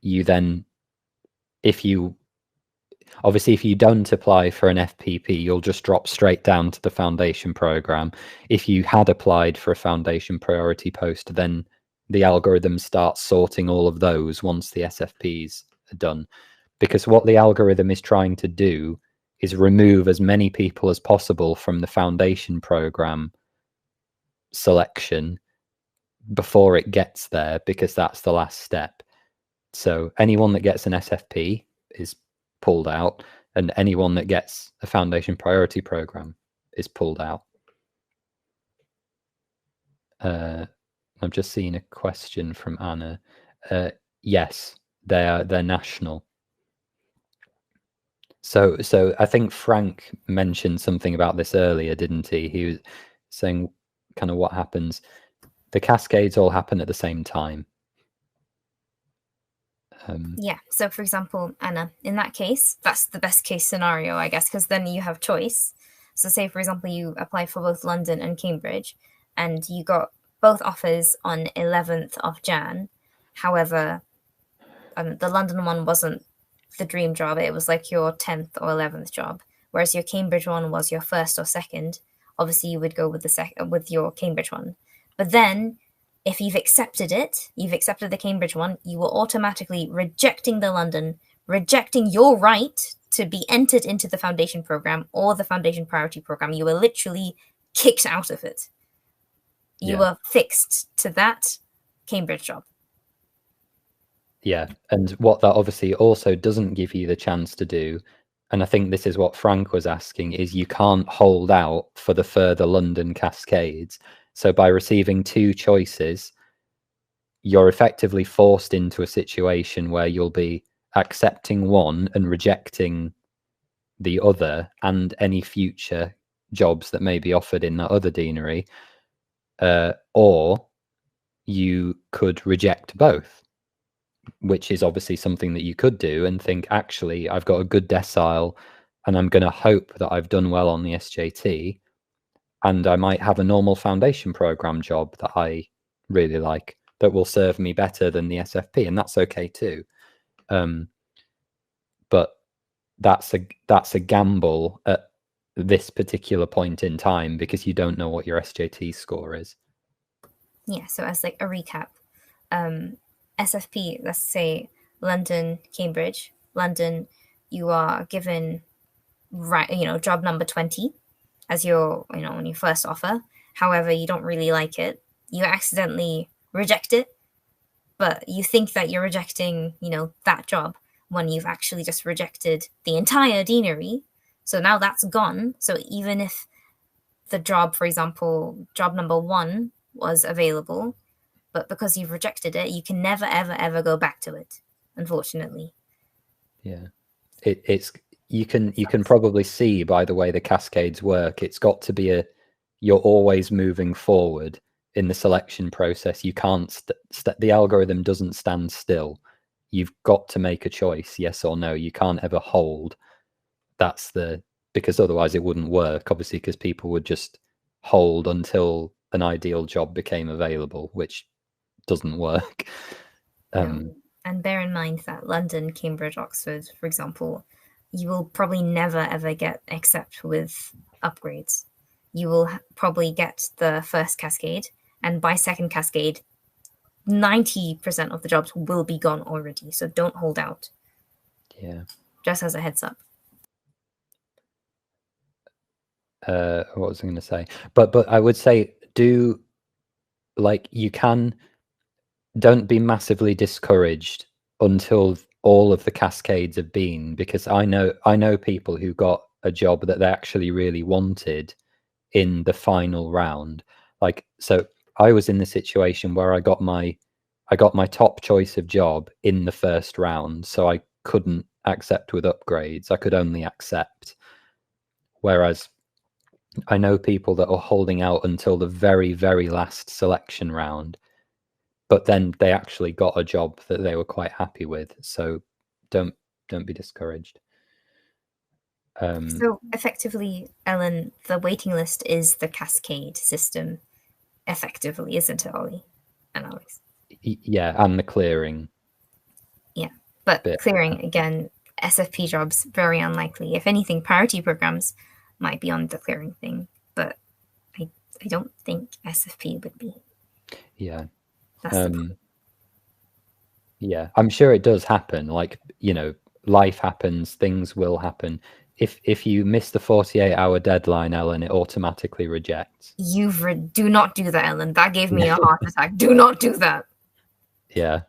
if you don't apply for an FPP, you'll just drop straight down to the foundation program. If you had applied for a foundation priority post, then the algorithm starts sorting all of those once the SFPs are done. Because what the algorithm is trying to do is remove as many people as possible from the foundation program selection before it gets there, because that's the last step. So anyone that gets an SFP is pulled out, and anyone that gets a foundation priority program is pulled out. I've just seen a question from Anna. Yes, they're national. So I think Frank mentioned something about this earlier, didn't he? He was saying kind of what happens. The cascades all happen at the same time. Yeah. So, for example, Anna, in that case, that's the best case scenario, I guess, because then you have choice. So, say, for example, you apply for both London and Cambridge, and you got both offers on 11th of Jan. However, the London one wasn't the dream job. It was like your 10th or 11th job, whereas your Cambridge one was your first or second. Obviously, you would go with with your Cambridge one. But then, if you've accepted it, you've accepted the Cambridge one, you will automatically rejecting the London, rejecting your right to be entered into the foundation program or the foundation priority program. You were literally kicked out of it. You were fixed to that Cambridge job. Yeah, and what that obviously also doesn't give you the chance to do, and I think this is what Frank was asking, is you can't hold out for the further London cascades. So by receiving two choices, you're effectively forced into a situation where you'll be accepting one and rejecting the other, and any future jobs that may be offered in that other deanery, or you could reject both, which is obviously something that you could do and think, actually, I've got a good decile and I'm going to hope that I've done well on the SJT, and I might have a normal foundation program job that I really like that will serve me better than the SFP, and that's okay too. But that's a gamble at this particular point in time, because you don't know what your SJT score is. Yeah, so as like a recap, SFP, let's say London, Cambridge. London, you are given job number 20 as your, when you first offer. However, you don't really like it. You accidentally reject it, but you think that you're rejecting, that job, when you've actually just rejected the entire deanery. So now that's gone. So even if the job, for example, job number 1 was available, but because you've rejected it, you can never, ever, ever go back to it, unfortunately. Yeah, it's you can probably see by the way the cascades work. It's got to be you're always moving forward in the selection process. You can't the algorithm doesn't stand still. You've got to make a choice, yes or no. You can't ever hold. Because otherwise it wouldn't work, obviously, because people would just hold until an ideal job became available, which doesn't work. And bear in mind that London, Cambridge, Oxford, for example, you will probably never ever get except with upgrades. You will probably get the first cascade, and by second cascade, 90% of the jobs will be gone already. So don't hold out. Yeah. Just as a heads up. What was I going to say? But I would say don't be massively discouraged until all of the cascades have been, because I know people who got a job that they actually really wanted in the final round. So I was in the situation where I got my top choice of job in the first round, so I couldn't accept with upgrades. I could only accept. Whereas I know people that are holding out until the very, very last selection round, but then they actually got a job that they were quite happy with. So don't be discouraged. So effectively, Ellen, the waiting list is the cascade system, effectively, isn't it, Ollie and Alex? Yeah, and the clearing. Yeah, but clearing, again, SFP jobs, very unlikely. If anything, priority programs might be on the clearing thing, but I don't think SFP would be. Yeah. Yeah, I'm sure it does happen. Life happens, things will happen. if you miss the 48-hour deadline, Ellen, it automatically rejects. Do not do that, Ellen. That gave me a heart attack. Do not do that. Yeah,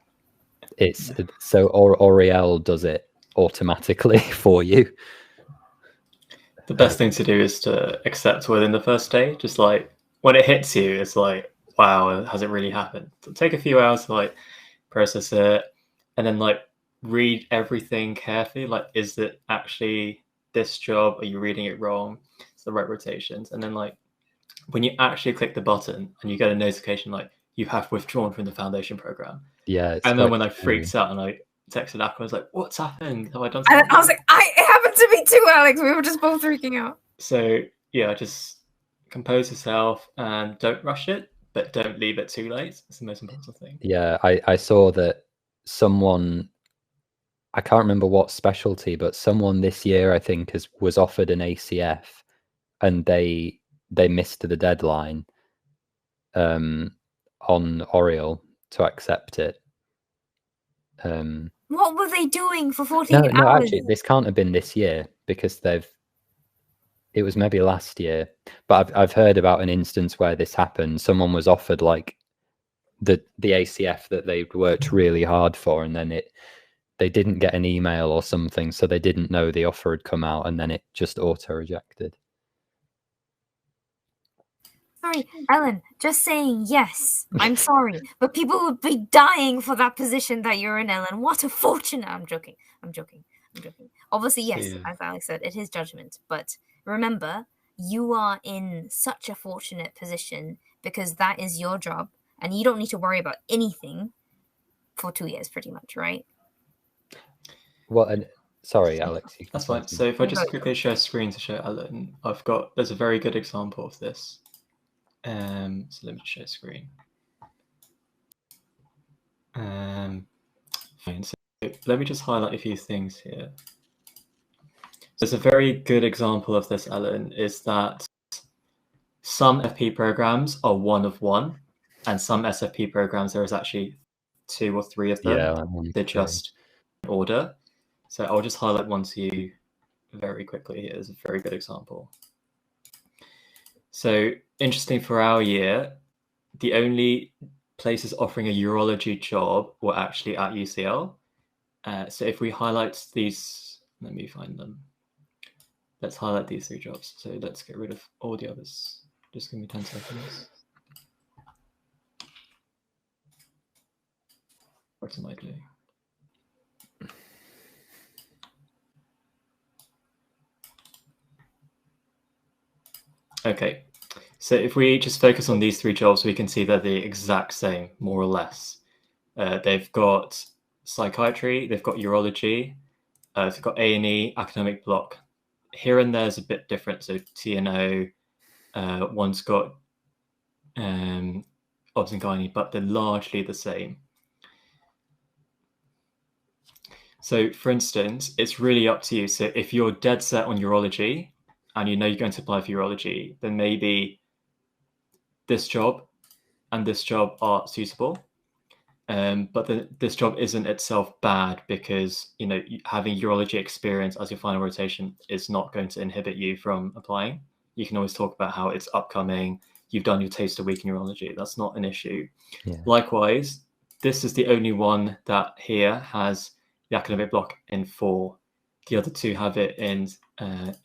it's so Oriel does it automatically for you. The best thing to do is to accept within the first day. Just like when it hits you, it's like, wow, has it really happened? It'll take a few hours to like process it, and then like read everything carefully. Like, is it actually this job? Are you reading it wrong? It's the right rotations. And then like when you actually click the button and you get a notification like you have withdrawn from the foundation program. Yeah. And then when I freaked out and I texted Aqua, I was like, what's happened? Have I done And something? I was like, it happened to me too, Alex. We were just both freaking out. So yeah, just compose yourself and don't rush it, but don't leave it too late. It's the most important thing. Yeah, I saw that someone, I can't remember what specialty, but someone this year I think was offered an ACF, and they missed the deadline on Oriel to accept it. What were they doing for 48 hours? No, actually, this can't have been this year because it was maybe last year. But I've heard about an instance where this happened. Someone was offered like the ACF that they'd worked really hard for, and then they didn't get an email or something, so they didn't know the offer had come out, and then it just auto-rejected. Sorry, Ellen, just saying yes, I'm sorry, but people would be dying for that position that you're in, Ellen. What a fortune. I'm joking. Obviously, yes, Yeah. as Alex said, it is judgment, but remember, you are in such a fortunate position because that is your job, and you don't need to worry about anything for 2 years, pretty much, right? Well, and sorry, Alex. That's fine. So if I just quickly share a screen to show Ellen, there's a very good example of this. So let me share screen. Fine. So let me just highlight a few things here. There's a very good example of this, Ellen, is that some FP programs are one of one, and some SFP programs there is actually 2 or 3 of them. Yeah, they're just in order. So I'll just highlight one to you very quickly here. It's a very good example. So interesting for our year, the only places offering a urology job were actually at UCL. So if we highlight these, let me find them. Let's highlight these 3 jobs. So let's get rid of all the others. Just give me 10 seconds. What am I doing? Okay, so if we just focus on these 3 jobs, we can see they're the exact same, more or less. They've got psychiatry, they've got urology, they've got A&E, academic block. Here and there is a bit different. So TNO, one's got obs and gynae, but they're largely the same. So for instance, it's really up to you. So if you're dead set on urology and you know you're going to apply for urology, then maybe this job and this job are suitable. But this job isn't itself bad because, you know, having urology experience as your final rotation is not going to inhibit you from applying. You can always talk about how it's upcoming. You've done your taster week in urology. That's not an issue. Yeah. Likewise, this is the only one that here has the academic block in 4. The other 2 have it in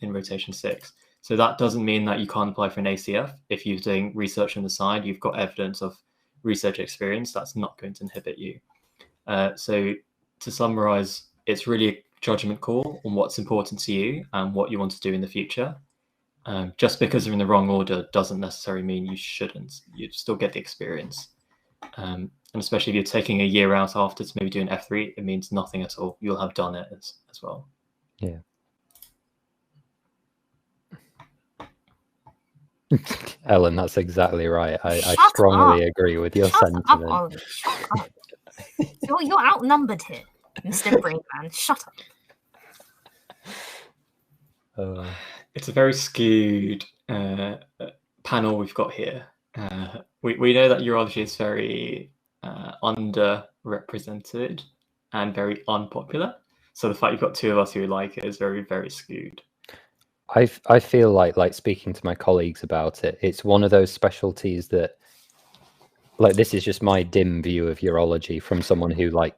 rotation 6. So that doesn't mean that you can't apply for an ACF. If you're doing research on the side, you've got evidence of research experience, that's not going to inhibit you. So to summarize, it's really a judgment call on what's important to you and what you want to do in the future. Just because they're in the wrong order doesn't necessarily mean you shouldn't. You still get the experience. And especially if you're taking a year out after to maybe do an F3, it means nothing at all. You'll have done it as well. Yeah. Ellen, that's exactly right. I strongly agree with your sentiment. Shut up, Ollie. Shut up. You're outnumbered here, Mr. Brainman. Shut up. It's a very skewed panel we've got here. We know that urology is very underrepresented and very unpopular. So the fact you've got 2 of us who like it is very, very skewed. I feel like speaking to my colleagues about it, it's one of those specialties that, like, this is just my dim view of urology from someone who like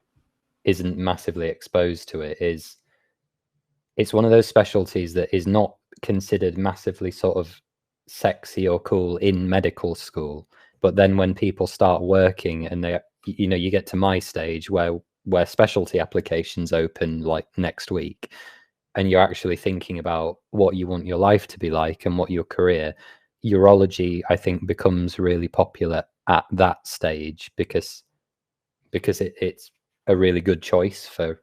isn't massively exposed to it, is it's one of those specialties that is not considered massively sort of sexy or cool in medical school, but then when people start working and they, you know, you get to my stage where specialty applications open like next week, and you're actually thinking about what you want your life to be like and what your career, urology I think becomes really popular at that stage because it's a really good choice for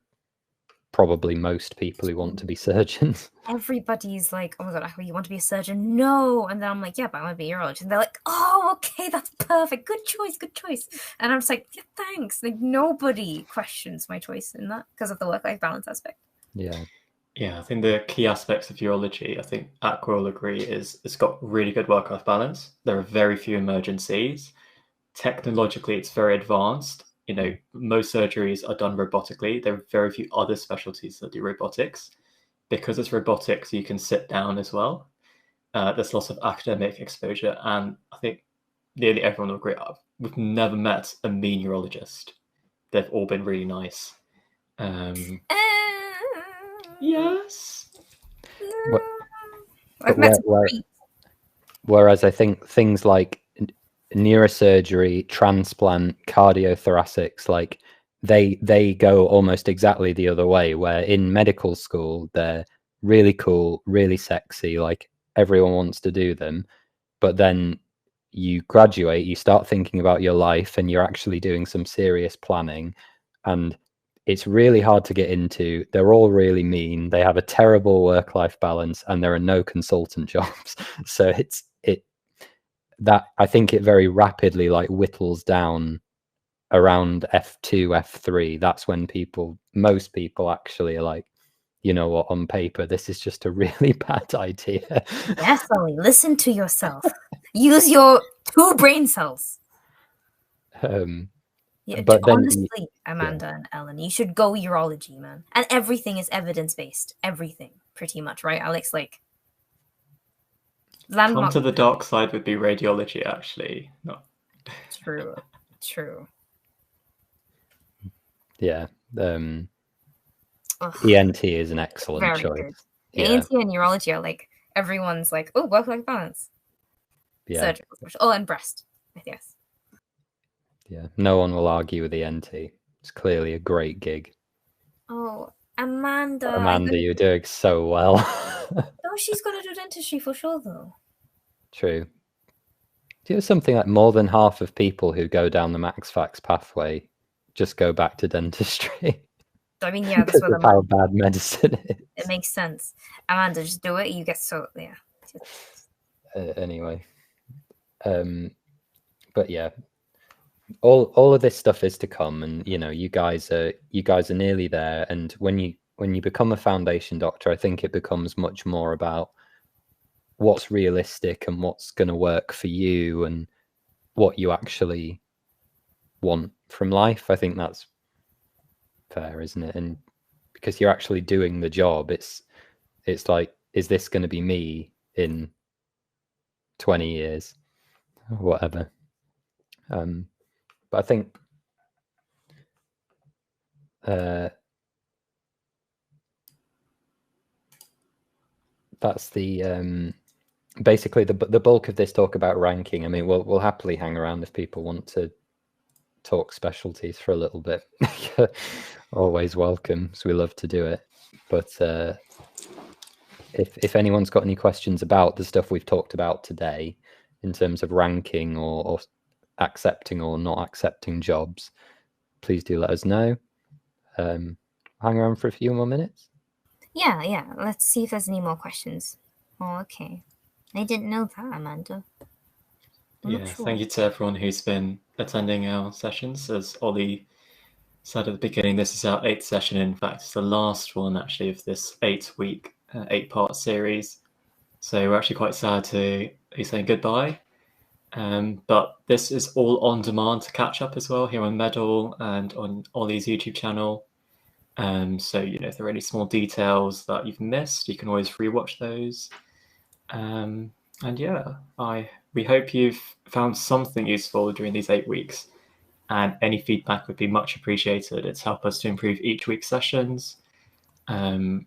probably most people who want to be surgeons. Everybody's like, oh my god, you want to be a surgeon? No. And then I'm like, yeah, but I want to be a urologist. And they're like, oh, okay, that's perfect. Good choice. And I'm just like, yeah, thanks. Like, nobody questions my choice in that because of the work-life balance aspect. Yeah. Yeah, I think the key aspects of urology, I think Aqua will agree, is it's got really good work-life balance. There are very few emergencies. Technologically, it's very advanced. You know, most surgeries are done robotically. There are very few other specialties that do robotics. Because it's robotics, you can sit down as well. There's lots of academic exposure. And I think nearly everyone will agree. We've never met a mean urologist. They've all been really nice. Yes. I've met some whereas I think things like neurosurgery, transplant, cardiothoracics, like they go almost exactly the other way, where in medical school they're really cool, really sexy, like everyone wants to do them, but then you graduate, you start thinking about your life and you're actually doing some serious planning, and it's really hard to get into. They're all really mean, they have a terrible work-life balance, and there are no consultant jobs. So that I think it very rapidly like whittles down around F2, F3. That's when most people actually are like, you know what, on paper, this is just a really bad idea. Yes, Ollie, listen to yourself. Use your 2 brain cells. Yeah, but then, honestly, Amanda and Ellen, you should go urology, man. And everything is evidence-based. Everything, pretty much, right, Alex? Like, Come to the dark side would be radiology, actually. No. True. Yeah. ENT is an excellent choice. Good. Yeah. ENT and urology are like, everyone's like, oh, work-life balance. Yeah. Surgical. Oh, and breast, I guess. Yeah, no one will argue with ENT. It's clearly a great gig. Oh, Amanda, you're doing so well. Oh, she's got to do dentistry for sure, though. True. Do you know something like more than half of people who go down the Max Fax pathway just go back to dentistry? I mean, yeah, that's what how bad medicine is. It makes sense. Amanda, just do it. You get yeah. Anyway, but yeah, all of this stuff is to come, and you know, you guys are nearly there. And when you become a foundation doctor, I think it becomes much more about what's realistic and what's going to work for you and what you actually want from life. I think that's fair, isn't it? And because you're actually doing the job, it's like, is this going to be me in 20 years or whatever? But I think that's the basically the bulk of this talk about ranking. I mean, we'll happily hang around if people want to talk specialties for a little bit. Always welcome, so we love to do it. But if anyone's got any questions about the stuff we've talked about today in terms of ranking or accepting or not accepting jobs, please do let us know. Hang around for a few more minutes. Yeah. Let's see if there's any more questions. Oh, okay. I didn't know that, Amanda. Thank you to everyone who's been attending our sessions. As Ollie said at the beginning, this is our 8th session. In fact, it's the last one actually of this 8-week, 8-part series. So we're actually quite sad to be saying goodbye. But this is all on demand to catch up as well here on Medal and on Ollie's YouTube channel. So, if there are any small details that you've missed, you can always rewatch those. And yeah, we hope you've found something useful during these 8 weeks. And any feedback would be much appreciated. It's helped us to improve each week's sessions. And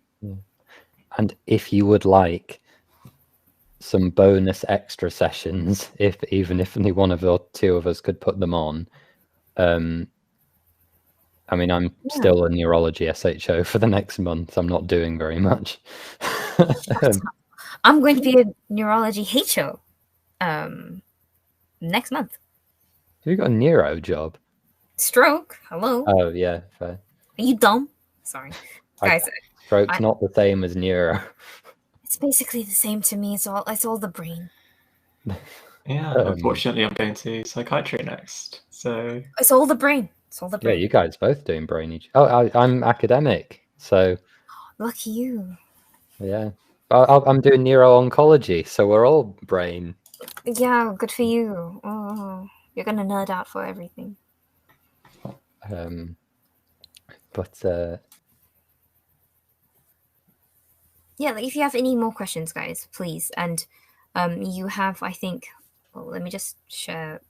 if you would like some bonus extra sessions, even if only one of or two of us could put them on, I mean, I'm still a neurology SHO for the next month. I'm not doing very much. I'm going to be a neurology HO next month. Have you got a neuro job? Stroke. Hello. Oh yeah, fair. Are you dumb? Sorry, guys. Stroke's not the same as neuro. It's basically the same to me. It's all the brain. Yeah, unfortunately, I'm going to psychiatry next. So it's all the brain. It's all the brain. Yeah, you guys both doing brain. I'm academic, so lucky you. Yeah, I'm doing neuro-oncology, so we're all brain. Yeah, good for you. Oh, you're gonna nerd out for everything. Yeah, like if you have any more questions, guys, please. And you have, I think, well, let me just share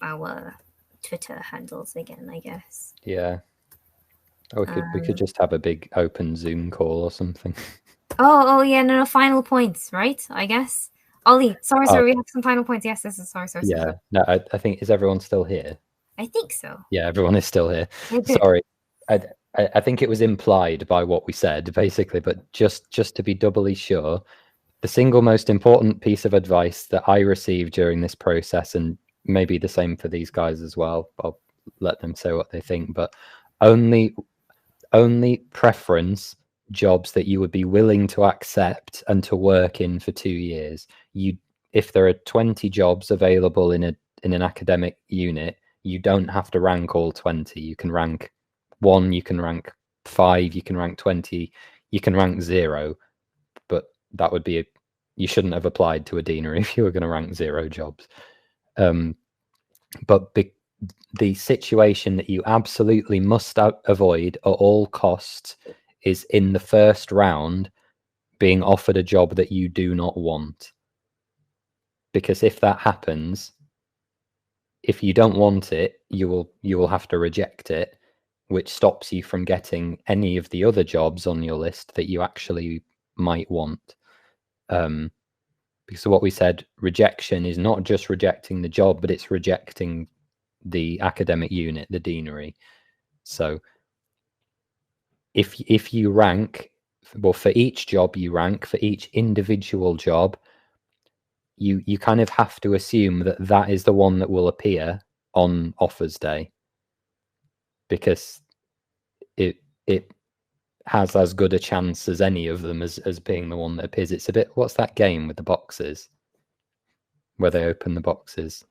our Twitter handles again, I guess. Yeah. Oh, we could just have a big open Zoom call or something. Oh yeah, no, final points, right? I guess. Ollie, sorry, we have some final points. Yes, this is sorry. Yeah, no, I think, is everyone still here? I think so. Yeah, everyone is still here. Sorry, I think it was implied by what we said, basically, but just to be doubly sure, the single most important piece of advice that I received during this process, and maybe the same for these guys as well, I'll let them say what they think, but only preference jobs that you would be willing to accept and to work in for 2 years. If there are 20 jobs available in an academic unit, you don't have to rank all 20. You can rank 1, you can rank 5, you can rank 20, you can rank 0, but that would be you shouldn't have applied to a deanery if you were going to rank 0 jobs. But the situation that you absolutely must avoid at all costs is in the first round being offered a job that you do not want. Because if that happens, if you don't want it, you will have to reject it, which stops you from getting any of the other jobs on your list that you actually might want. Because what we said, rejection is not just rejecting the job, but it's rejecting the academic unit, the deanery. So if you rank, well, for each job you rank, for each individual job, you kind of have to assume that is the one that will appear on offers day, because it has as good a chance as any of them as being the one that appears. It's a bit, what's that game with the boxes where they open the boxes?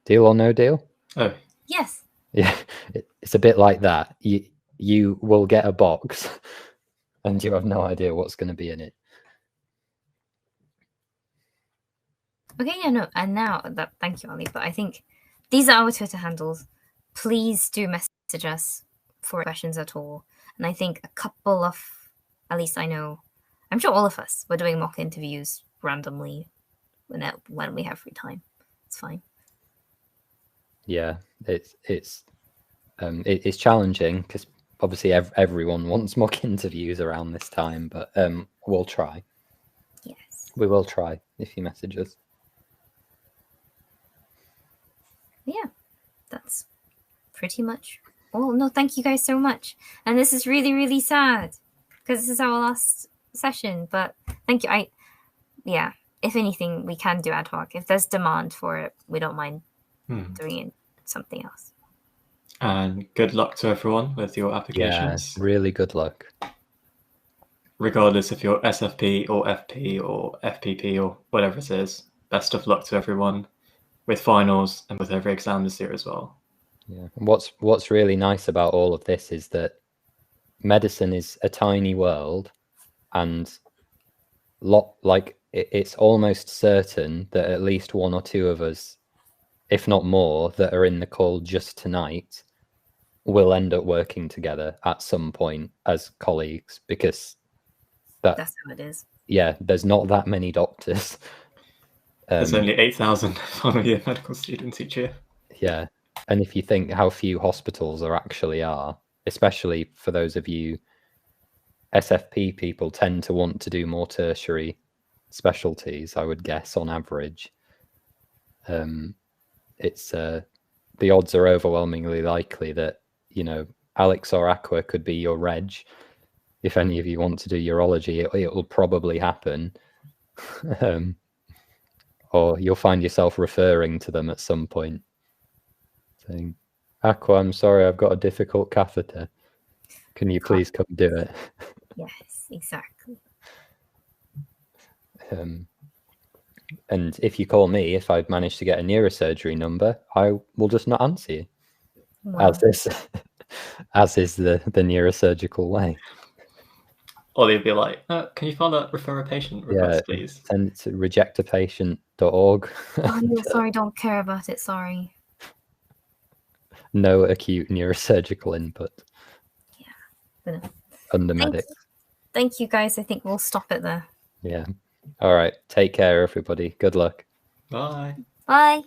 Deal or no deal? Oh yes. Yeah, it's a bit like that. You will get a box and you have no idea what's going to be in it. Okay, yeah, no, and now that, thank you, Ollie, but I think these are our Twitter handles. Please do message us for questions at all. And I think a couple of, at least I know, I'm sure all of us, we're doing mock interviews randomly when we have free time. It's fine. Yeah, it's challenging because obviously everyone wants mock interviews around this time, but we'll try. Yes, we will try if you message us. Yeah, that's pretty much all. No, thank you guys so much. And this is really, really sad because this is our last session, but thank you. Yeah, if anything, we can do ad hoc. If there's demand for it, we don't mind doing it something else. And good luck to everyone with your applications. Yeah, really good luck. Regardless if you're SFP or FP or FPP or whatever it is, best of luck to everyone with finals and with every exam this year as well. Yeah. What's really nice about all of this is that medicine is a tiny world, and it's almost certain that at least one or two of us, if not more, that are in the call just tonight will end up working together at some point as colleagues, because That's how it is. yeah, there's not that many doctors. There's only 8,000 final year medical students each year. Yeah, and if you think how few hospitals there actually are, especially for those of you SFP people tend to want to do more tertiary specialties, I would guess, on average. It's the odds are overwhelmingly likely that, you know, Alex or Aqua could be your reg. If any of you want to do urology, it will probably happen. Or you'll find yourself referring to them at some point, saying, Aqua, I'm sorry, I've got a difficult catheter. Can you please come do it? Yes, exactly. And if you call me, if I've managed to get a neurosurgery number, I will just not answer you. Wow. As is the neurosurgical way. Or they'd be like, can you file a refer a patient request, please? Send it to rejectapatient.org. Oh, yeah, sorry, don't care about it, sorry. No acute neurosurgical input. Yeah. Under medics. Thank you, guys. I think we'll stop it there. Yeah. All right. Take care, everybody. Good luck. Bye. Bye.